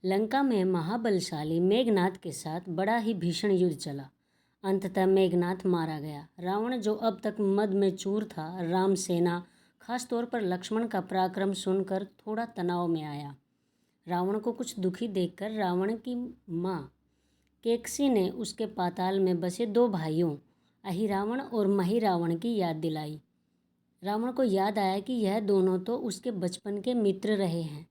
लंका में महाबलशाली मेघनाद के साथ बड़ा ही भीषण युद्ध चला। अंततः मेघनाद मारा गया। रावण, जो अब तक मद में चूर था, राम सेना खास तौर पर लक्ष्मण का पराक्रम सुनकर थोड़ा तनाव में आया। रावण को कुछ दुखी देखकर रावण की माँ केकसी ने उसके पाताल में बसे दो भाइयों अहिरावण और महिरावण की याद दिलाई। रावण को याद आया कि यह दोनों तो उसके बचपन के मित्र रहे हैं।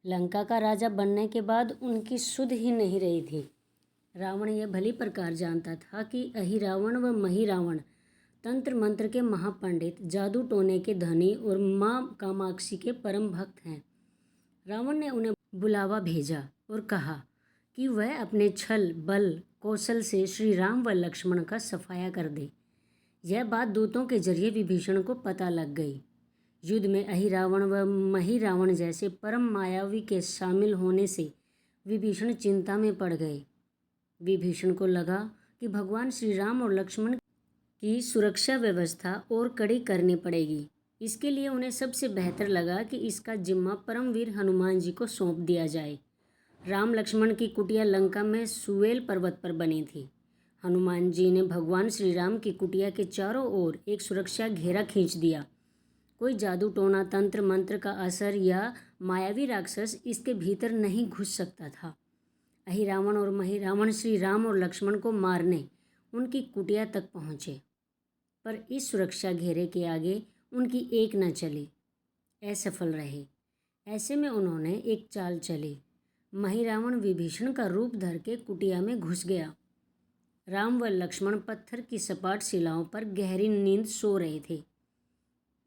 लंका का राजा बनने के बाद उनकी सुध ही नहीं रही थी। रावण यह भली प्रकार जानता था कि अहिरावण व महिरावण तंत्र मंत्र के महापंडित, जादू टोने के धनी और माँ कामाक्षी के परम भक्त हैं। रावण ने उन्हें बुलावा भेजा और कहा कि वह अपने छल, बल, कौशल से श्री राम व लक्ष्मण का सफाया कर दे। यह बात दूतों के जरिए विभीषण को पता लग गई। युद्ध में अहिरावण व महिरावण जैसे परम मायावी के शामिल होने से विभीषण चिंता में पड़ गए। विभीषण को लगा कि भगवान श्री राम और लक्ष्मण की सुरक्षा व्यवस्था और कड़ी करनी पड़ेगी। इसके लिए उन्हें सबसे बेहतर लगा कि इसका जिम्मा परमवीर हनुमान जी को सौंप दिया जाए। राम लक्ष्मण की कुटिया लंका में सुवेल पर्वत पर बनी थी। हनुमान जी ने भगवान श्री राम की कुटिया के चारों ओर एक सुरक्षा घेरा खींच दिया। कोई जादू टोना, तंत्र मंत्र का असर या मायावी राक्षस इसके भीतर नहीं घुस सकता था। अहिरावण और महिरावण श्री राम और लक्ष्मण को मारने उनकी कुटिया तक पहुँचे, पर इस सुरक्षा घेरे के आगे उनकी एक न चली, असफल रहे। ऐसे में उन्होंने एक चाल चली। महिरावण विभीषण का रूप धर के कुटिया में घुस गया। राम व लक्ष्मण पत्थर की सपाट शिलाओं पर गहरी नींद सो रहे थे।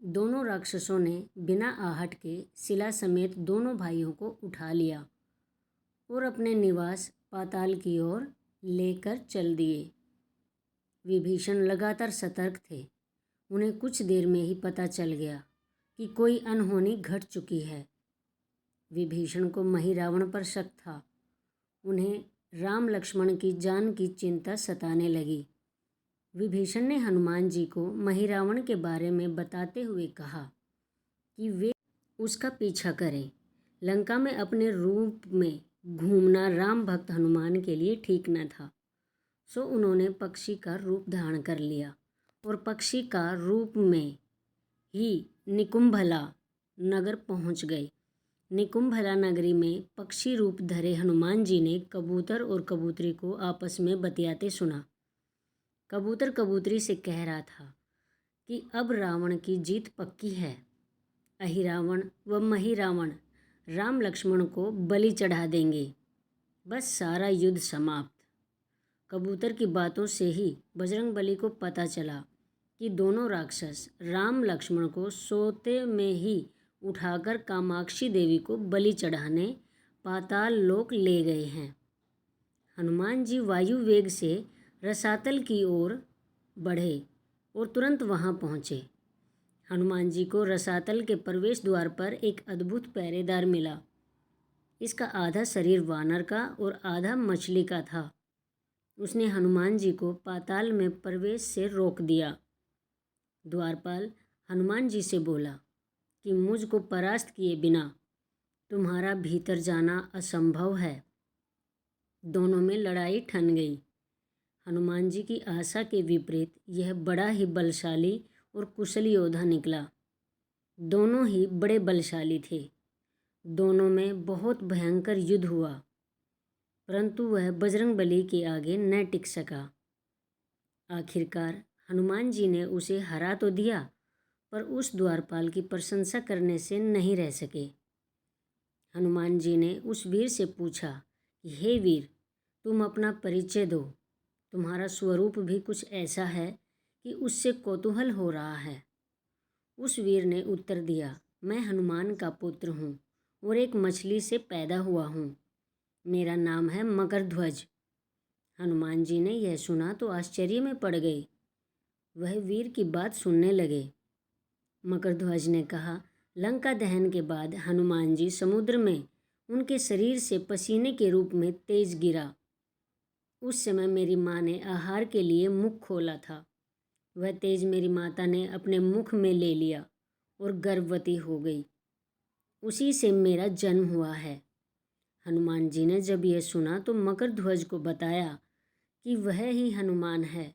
दोनों राक्षसों ने बिना आहट के शिला समेत दोनों भाइयों को उठा लिया और अपने निवास पाताल की ओर लेकर चल दिए। विभीषण लगातार सतर्क थे। उन्हें कुछ देर में ही पता चल गया कि कोई अनहोनी घट चुकी है। विभीषण को महिरावण पर शक था। उन्हें राम लक्ष्मण की जान की चिंता सताने लगी। विभीषण ने हनुमान जी को महिरावण के बारे में बताते हुए कहा कि वे उसका पीछा करें। लंका में अपने रूप में घूमना राम भक्त हनुमान के लिए ठीक न था। सो उन्होंने पक्षी का रूप धारण कर लिया और पक्षी का रूप में ही निकुंभला नगर पहुंच गए। निकुंभला नगरी में पक्षी रूप धरे हनुमान जी ने कबूतर और कबूतरी को आपस में बतियाते सुना। कबूतर कबूतरी से कह रहा था कि अब रावण की जीत पक्की है। अहिरावण व महिरावण राम लक्ष्मण को बलि चढ़ा देंगे। बस सारा युद्ध समाप्त। कबूतर की बातों से ही बजरंगबली को पता चला कि दोनों राक्षस राम लक्ष्मण को सोते में ही उठाकर कामाक्षी देवी को बलि चढ़ाने पाताल लोक ले गए हैं। हनुमान जी वायु वेग से रसातल की ओर बढ़े और तुरंत वहां पहुंचे। हनुमान जी को रसातल के प्रवेश द्वार पर एक अद्भुत पहरेदार मिला। इसका आधा शरीर वानर का और आधा मछली का था। उसने हनुमान जी को पाताल में प्रवेश से रोक दिया। द्वारपाल हनुमान जी से बोला कि मुझको परास्त किए बिना तुम्हारा भीतर जाना असंभव है। दोनों में लड़ाई ठन गई। हनुमान जी की आशा के विपरीत यह बड़ा ही बलशाली और कुशल योद्धा निकला। दोनों ही बड़े बलशाली थे। दोनों में बहुत भयंकर युद्ध हुआ, परंतु वह बजरंगबली के आगे न टिक सका। आखिरकार हनुमान जी ने उसे हरा तो दिया, पर उस द्वारपाल की प्रशंसा करने से नहीं रह सके। हनुमान जी ने उस वीर से पूछा कि हे वीर, तुम अपना परिचय दो। तुम्हारा स्वरूप भी कुछ ऐसा है कि उससे कौतूहल हो रहा है। उस वीर ने उत्तर दिया, मैं हनुमान का पुत्र हूँ और एक मछली से पैदा हुआ हूँ। मेरा नाम है मकरध्वज। हनुमान जी ने यह सुना तो आश्चर्य में पड़ गए। वह वीर की बात सुनने लगे। मकरध्वज ने कहा, लंका दहन के बाद हनुमान जी समुद्र में उनके शरीर से पसीने के रूप में तेज गिरा। उस समय मेरी माँ ने आहार के लिए मुख खोला था। वह तेज मेरी माता ने अपने मुख में ले लिया और गर्भवती हो गई। उसी से मेरा जन्म हुआ है। हनुमान जी ने जब यह सुना तो मकरध्वज को बताया कि वह ही हनुमान है।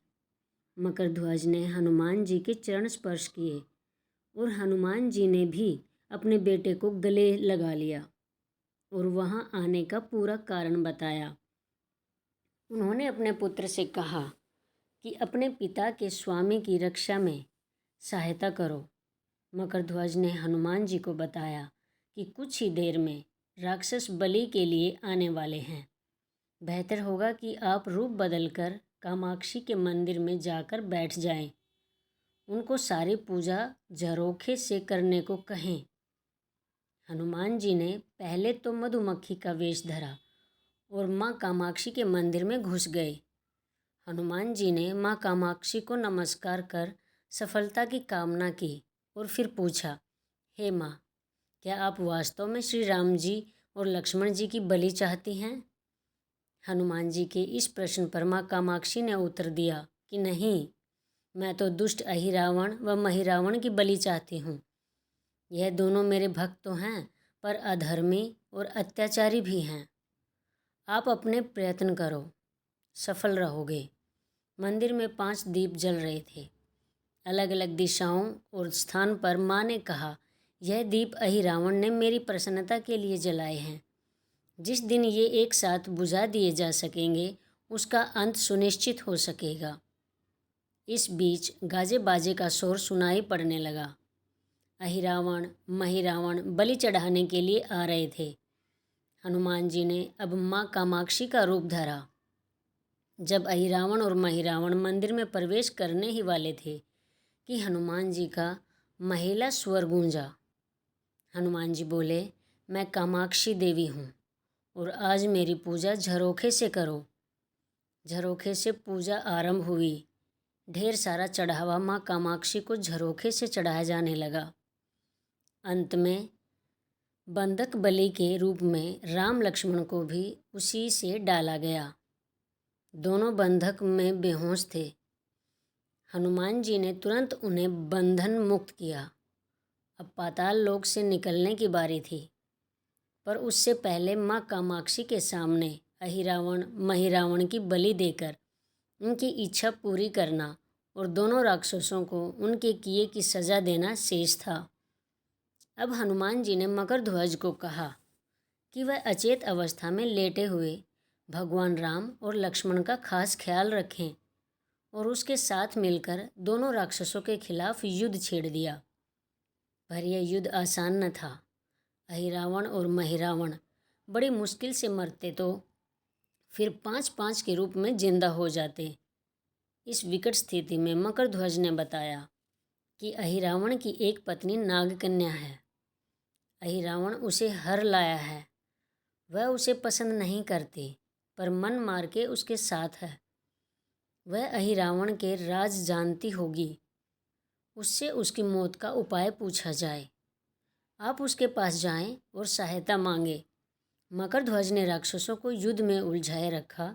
मकरध्वज ने हनुमान जी के चरण स्पर्श किए और हनुमान जी ने भी अपने बेटे को गले लगा लिया और वहां आने का पूरा कारण बताया। उन्होंने अपने पुत्र से कहा कि अपने पिता के स्वामी की रक्षा में सहायता करो। मकरध्वज ने हनुमान जी को बताया कि कुछ ही देर में राक्षस बलि के लिए आने वाले हैं। बेहतर होगा कि आप रूप बदलकर कामाक्षी के मंदिर में जाकर बैठ जाएं। उनको सारी पूजा झरोखे से करने को कहें। हनुमान जी ने पहले तो मधुमक्खी का वेश धरा और माँ कामाक्षी के मंदिर में घुस गए। हनुमान जी ने माँ कामाक्षी को नमस्कार कर सफलता की कामना की और फिर पूछा, हे माँ, क्या आप वास्तव में श्री राम जी और लक्ष्मण जी की बलि चाहती हैं? हनुमान जी के इस प्रश्न पर माँ कामाक्षी ने उत्तर दिया कि नहीं, मैं तो दुष्ट अहिरावण व महिरावण की बलि चाहती हूँ। यह दोनों मेरे भक्त तो हैं, पर अधर्मी और अत्याचारी भी हैं। आप अपने प्रयत्न करो, सफल रहोगे। मंदिर में 5 दीप जल रहे थे। अलग अलग दिशाओं और स्थान पर माँ ने कहा, यह दीप अहिरावण ने मेरी प्रसन्नता के लिए जलाए हैं। जिस दिन ये एक साथ बुझा दिए जा सकेंगे उसका अंत सुनिश्चित हो सकेगा। इस बीच गाजे बाजे का शोर सुनाई पड़ने लगा। अहिरावण महिरावण बलि चढ़ाने के लिए आ रहे थे। हनुमान जी ने अब माँ कामाक्षी का रूप धरा। जब अहिरावण और महिरावण मंदिर में प्रवेश करने ही वाले थे कि हनुमान जी का महिला स्वर गूंजा। हनुमान जी बोले, मैं कामाक्षी देवी हूँ और आज मेरी पूजा झरोखे से करो। झरोखे से पूजा आरंभ हुई। ढेर सारा चढ़ावा माँ कामाक्षी को झरोखे से चढ़ाया जाने लगा। अंत में बंधक बलि के रूप में राम लक्ष्मण को भी उसी से डाला गया। दोनों बंधक में बेहोश थे। हनुमान जी ने तुरंत उन्हें बंधन मुक्त किया। अब पाताल लोक से निकलने की बारी थी, पर उससे पहले माँ कामाक्षी के सामने अहिरावण महिरावण की बलि देकर उनकी इच्छा पूरी करना और दोनों राक्षसों को उनके किए की सज़ा देना शेष था। अब हनुमान जी ने मकरध्वज को कहा कि वह अचेत अवस्था में लेटे हुए भगवान राम और लक्ष्मण का खास ख्याल रखें और उसके साथ मिलकर दोनों राक्षसों के खिलाफ युद्ध छेड़ दिया। पर यह युद्ध आसान न था। अहिरावण और महिरावण बड़ी मुश्किल से मरते तो फिर 5-5 के रूप में जिंदा हो जाते। इस विकट स्थिति में मकरध्वज ने बताया कि अहिरावण की एक पत्नी नागकन्या है। अहिरावण उसे हर लाया है। वह उसे पसंद नहीं करती, पर मन मार के उसके साथ है। वह अहिरावण के राज जानती होगी। उससे उसकी मौत का उपाय पूछा जाए। आप उसके पास जाएं और सहायता मांगे। मकरध्वज ने राक्षसों को युद्ध में उलझाए रखा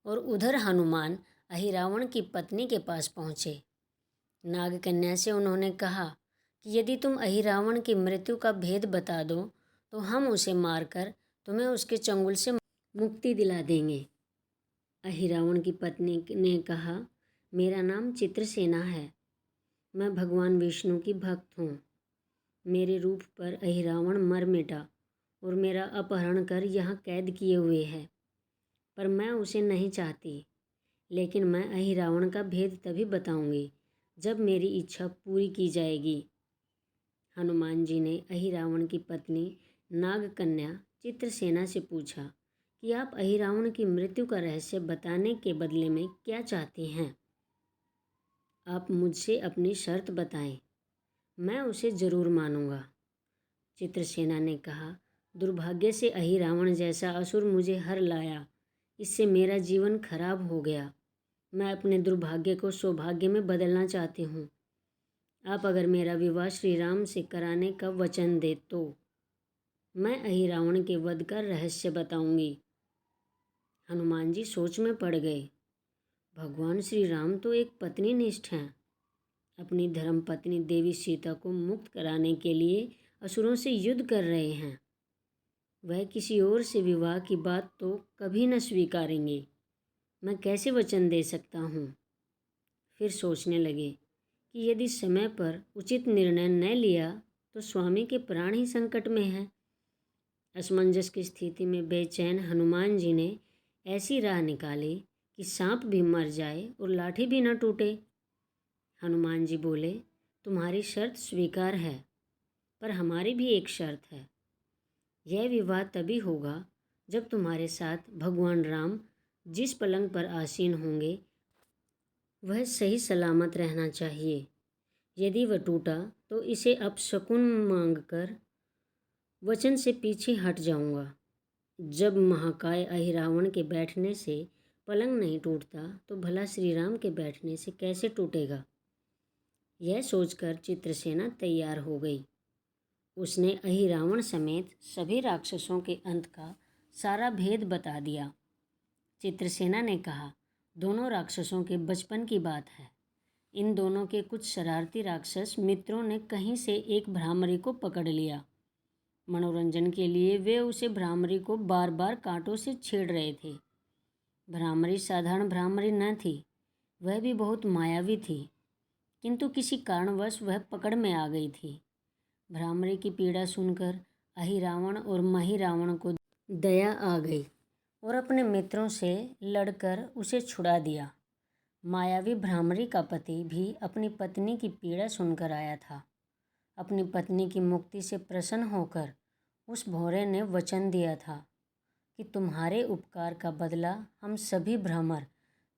और उधर हनुमान अहिरावण की पत्नी के पास पहुँचे। नागकन्या से उन्होंने कहा कि यदि तुम अहिरावण की मृत्यु का भेद बता दो तो हम उसे मारकर तुम्हें उसके चंगुल से मुक्ति दिला देंगे। अहिरावण की पत्नी ने कहा, मेरा नाम चित्रसेना है। मैं भगवान विष्णु की भक्त हूँ। मेरे रूप पर अहिरावण मर मिटा और मेरा अपहरण कर यहाँ कैद किए हुए है, पर मैं उसे नहीं चाहती। लेकिन मैं अहिरावण का भेद तभी बताऊंगी जब मेरी इच्छा पूरी की जाएगी। हनुमान जी ने अहिरावण की पत्नी नागकन्या चित्रसेना से पूछा कि आप अहिरावण की मृत्यु का रहस्य बताने के बदले में क्या चाहती हैं? आप मुझसे अपनी शर्त बताएं, मैं उसे ज़रूर मानूंगा। चित्रसेना ने कहा, दुर्भाग्य से अहिरावण जैसा असुर मुझे हर लाया। इससे मेरा जीवन खराब हो गया। मैं अपने दुर्भाग्य को सौभाग्य में बदलना चाहती हूँ। आप अगर मेरा विवाह श्री राम से कराने का वचन दे तो मैं अहिरावण के वध का रहस्य बताऊंगी। हनुमान जी सोच में पड़ गए। भगवान श्री राम तो एक पत्नीनिष्ठ हैं। अपनी धर्मपत्नी देवी सीता को मुक्त कराने के लिए असुरों से युद्ध कर रहे हैं। वह किसी और से विवाह की बात तो कभी न स्वीकारेंगे। मैं कैसे वचन दे सकता हूँ। फिर सोचने लगे कि यदि समय पर उचित निर्णय न लिया तो स्वामी के प्राण ही संकट में हैं। असमंजस की स्थिति में बेचैन हनुमान जी ने ऐसी राह निकाली कि सांप भी मर जाए और लाठी भी न टूटे। हनुमान जी बोले, तुम्हारी शर्त स्वीकार है, पर हमारी भी एक शर्त है। यह विवाह तभी होगा जब तुम्हारे साथ भगवान राम जिस पलंग पर आसीन होंगे वह सही सलामत रहना चाहिए। यदि वह टूटा तो इसे अपशकुन मांगकर वचन से पीछे हट जाऊंगा। जब महाकाय अहिरावण के बैठने से पलंग नहीं टूटता तो भला श्री राम के बैठने से कैसे टूटेगा। यह सोचकर चित्रसेना तैयार हो गई। उसने अहिरावण समेत सभी राक्षसों के अंत का सारा भेद बता दिया। चित्रसेना ने कहा, दोनों राक्षसों के बचपन की बात है। इन दोनों के कुछ शरारती राक्षस मित्रों ने कहीं से एक भ्रामरी को पकड़ लिया। मनोरंजन के लिए वे उसे भ्रामरी को बार बार कांटों से छेड़ रहे थे। भ्रामरी साधारण भ्रामरी न थी, वह भी बहुत मायावी थी, किंतु किसी कारणवश वह पकड़ में आ गई थी। भ्रामरी की पीड़ा सुनकर अहिरावण और महिरावण को दया आ गई और अपने मित्रों से लड़कर उसे छुड़ा दिया। मायावी भ्रामरी का पति भी अपनी पत्नी की पीड़ा सुनकर आया था। अपनी पत्नी की मुक्ति से प्रसन्न होकर उस भौरे ने वचन दिया था कि तुम्हारे उपकार का बदला हम सभी भ्रमर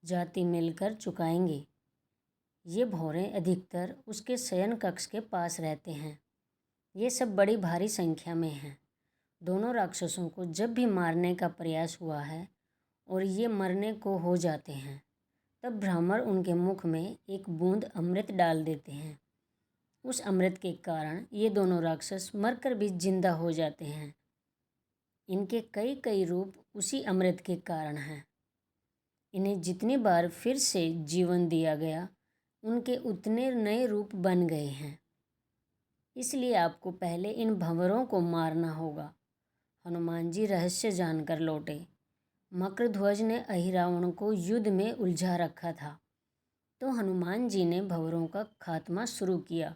जाति मिलकर चुकाएंगे। ये भौरे अधिकतर उसके शयन कक्ष के पास रहते हैं। ये सब बड़ी भारी संख्या में हैं। दोनों राक्षसों को जब भी मारने का प्रयास हुआ है और ये मरने को हो जाते हैं, तब भ्रमर उनके मुख में एक बूंद अमृत डाल देते हैं। उस अमृत के कारण ये दोनों राक्षस मरकर भी जिंदा हो जाते हैं। इनके कई कई रूप उसी अमृत के कारण हैं। इन्हें जितनी बार फिर से जीवन दिया गया, उनके उतने नए रूप बन गए हैं। इसलिए आपको पहले इन भंवरों को मारना होगा। हनुमान जी रहस्य जानकर लौटे। मकरध्वज ने अहिरावण को युद्ध में उलझा रखा था, तो हनुमान जी ने भंवरों का खात्मा शुरू किया।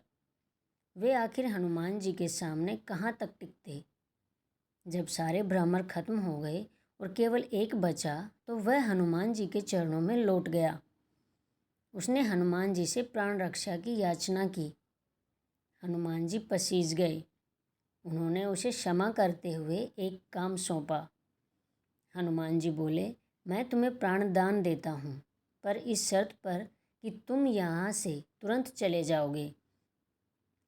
वे आखिर हनुमान जी के सामने कहाँ तक टिकते। जब सारे भ्रमर खत्म हो गए और केवल एक बचा, तो वह हनुमान जी के चरणों में लौट गया। उसने हनुमान जी से प्राण रक्षा की याचना की। हनुमान जी पसीज गए। उन्होंने उसे क्षमा करते हुए एक काम सौंपा। हनुमान जी बोले, मैं तुम्हें प्राणदान देता हूँ, पर इस शर्त पर कि तुम यहाँ से तुरंत चले जाओगे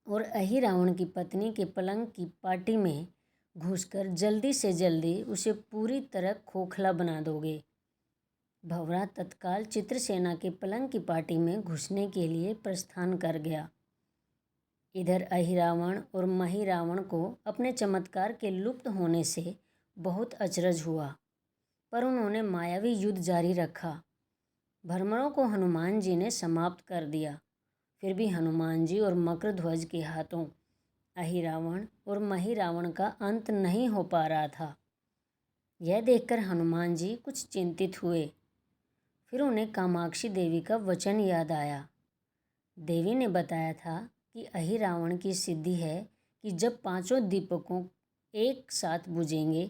और अहिरावण की पत्नी के पलंग की पाटी में घुसकर जल्दी से जल्दी उसे पूरी तरह खोखला बना दोगे। भंवरा तत्काल चित्रसेना के पलंग की पाटी में घुसने के लिए प्रस्थान कर गया। इधर अहिरावण और महिरावण को अपने चमत्कार के लुप्त होने से बहुत अचरज हुआ, पर उन्होंने मायावी युद्ध जारी रखा। भ्रमरों को हनुमान जी ने समाप्त कर दिया। फिर भी हनुमान जी और मकरध्वज के हाथों अहिरावण और महिरावण का अंत नहीं हो पा रहा था। यह देखकर हनुमान जी कुछ चिंतित हुए। फिर उन्हें कामाक्षी देवी का वचन याद आया। देवी ने बताया था कि अहिरावण की सिद्धि है कि जब पांचों दीपकों एक साथ बुझेंगे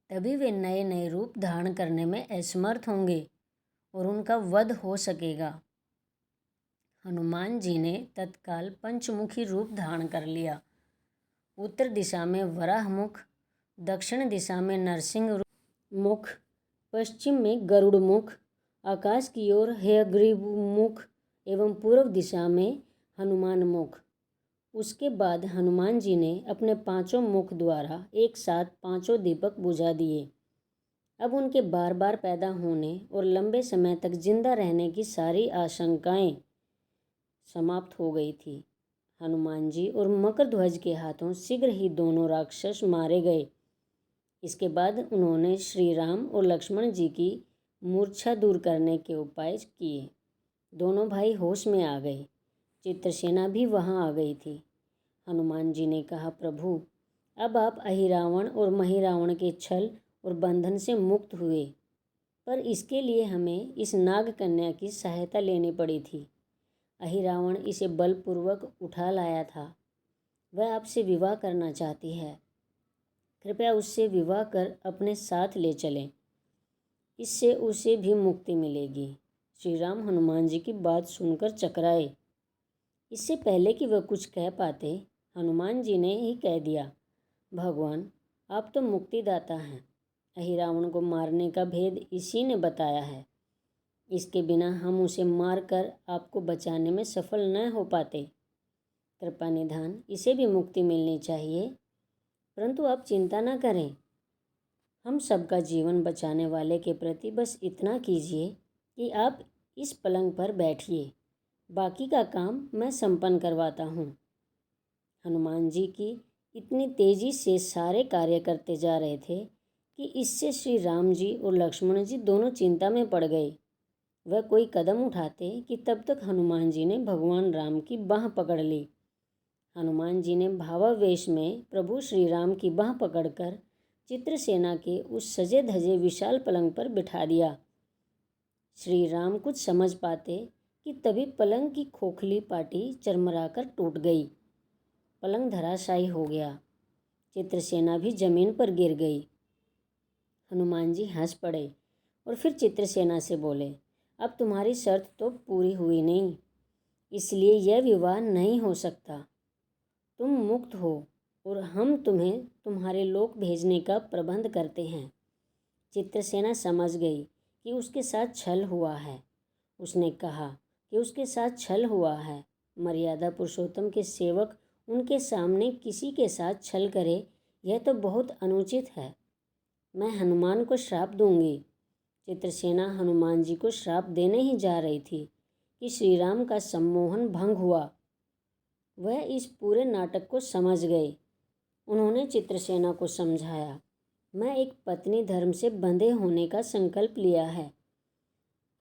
तभी वे नए नए रूप धारण करने में असमर्थ होंगे और उनका वध हो सकेगा। हनुमान जी ने तत्काल पंचमुखी रूप धारण कर लिया। उत्तर दिशा में वराह मुख, दक्षिण दिशा में नरसिंह मुख, पश्चिम में गरुड़ मुख, आकाश की ओर हयग्रीव मुख एवं पूर्व दिशा में हनुमान मुख। उसके बाद हनुमान जी ने अपने पांचों मुख द्वारा एक साथ पांचों दीपक बुझा दिए। अब उनके बार बार पैदा होने और लंबे समय तक जिंदा रहने की सारी आशंकाएं समाप्त हो गई थी। हनुमान जी और मकरध्वज के हाथों शीघ्र ही दोनों राक्षस मारे गए। इसके बाद उन्होंने श्री राम और लक्ष्मण जी की मूर्छा दूर करने के उपाय किए। दोनों भाई होश में आ गए। चित्रसेना भी वहां आ गई थी। हनुमान जी ने कहा, प्रभु, अब आप अहिरावण और महिरावण के छल और बंधन से मुक्त हुए, पर इसके लिए हमें इस नाग कन्या की सहायता लेनी पड़ी थी। अहिरावण इसे बलपूर्वक उठा लाया था। वह आपसे विवाह करना चाहती है, कृपया उससे विवाह कर अपने साथ ले चलें, इससे उसे भी मुक्ति मिलेगी। श्री राम हनुमान जी की बात सुनकर चकराए। इससे पहले कि वह कुछ कह पाते, हनुमान जी ने ही कह दिया, भगवान आप तो मुक्तिदाता हैं। अहिरावण को मारने का भेद इसी ने बताया है। इसके बिना हम उसे मारकर आपको बचाने में सफल न हो पाते। कृपा निधान इसे भी मुक्ति मिलनी चाहिए, परंतु आप चिंता न करें। हम सबका जीवन बचाने वाले के प्रति बस इतना कीजिए कि आप इस पलंग पर बैठिए, बाकी का काम मैं संपन्न करवाता हूँ। हनुमान जी की इतनी तेजी से सारे कार्य करते जा रहे थे कि इससे श्री राम जी और लक्ष्मण जी दोनों चिंता में पड़ गए। वह कोई कदम उठाते कि तब तक हनुमान जी ने भगवान राम की बाँह पकड़ ली। हनुमान जी ने भावावेश में प्रभु श्री राम की बाँह पकड़कर चित्रसेना के उस सजे धजे विशाल पलंग पर बिठा दिया। श्री राम कुछ समझ पाते कि तभी पलंग की खोखली पाटी चरमराकर टूट गई। पलंग धराशायी हो गया। चित्रसेना भी जमीन पर गिर गई। हनुमान जी हंस पड़े और फिर चित्रसेना से बोले, अब तुम्हारी शर्त तो पूरी हुई नहीं, इसलिए यह विवाह नहीं हो सकता। तुम मुक्त हो और हम तुम्हें तुम्हारे लोक भेजने का प्रबंध करते हैं। चित्रसेना समझ गई कि उसके साथ छल हुआ है। उसने कहा कि उसके साथ छल हुआ है। मर्यादा पुरुषोत्तम के सेवक उनके सामने किसी के साथ छल करे, यह तो बहुत अनुचित है। मैं हनुमान को श्राप दूंगी। चित्रसेना हनुमान जी को श्राप देने ही जा रही थी कि श्री राम का सम्मोहन भंग हुआ। वह इस पूरे नाटक को समझ गए। उन्होंने चित्रसेना को समझाया, मैं एक पत्नी धर्म से बंधे होने का संकल्प लिया है,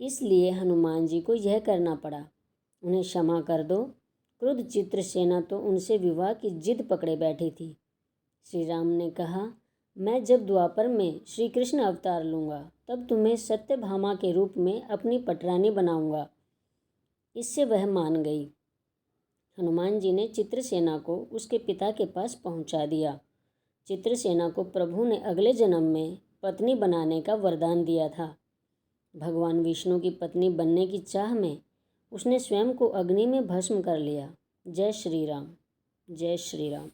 इसलिए हनुमान जी को यह करना पड़ा। उन्हें क्षमा कर दो। क्रुद्ध चित्रसेना तो उनसे विवाह की जिद पकड़े बैठी थी। श्री राम ने कहा, मैं जब द्वापर में श्री कृष्ण अवतार लूँगा तब तुम्हें सत्यभामा के रूप में अपनी पटरानी बनाऊंगा। इससे वह मान गई। हनुमान जी ने चित्रसेना को उसके पिता के पास पहुंचा दिया। चित्रसेना को प्रभु ने अगले जन्म में पत्नी बनाने का वरदान दिया था। भगवान विष्णु की पत्नी बनने की चाह में उसने स्वयं को अग्नि में भस्म कर लिया। जय श्री राम। जय श्री राम।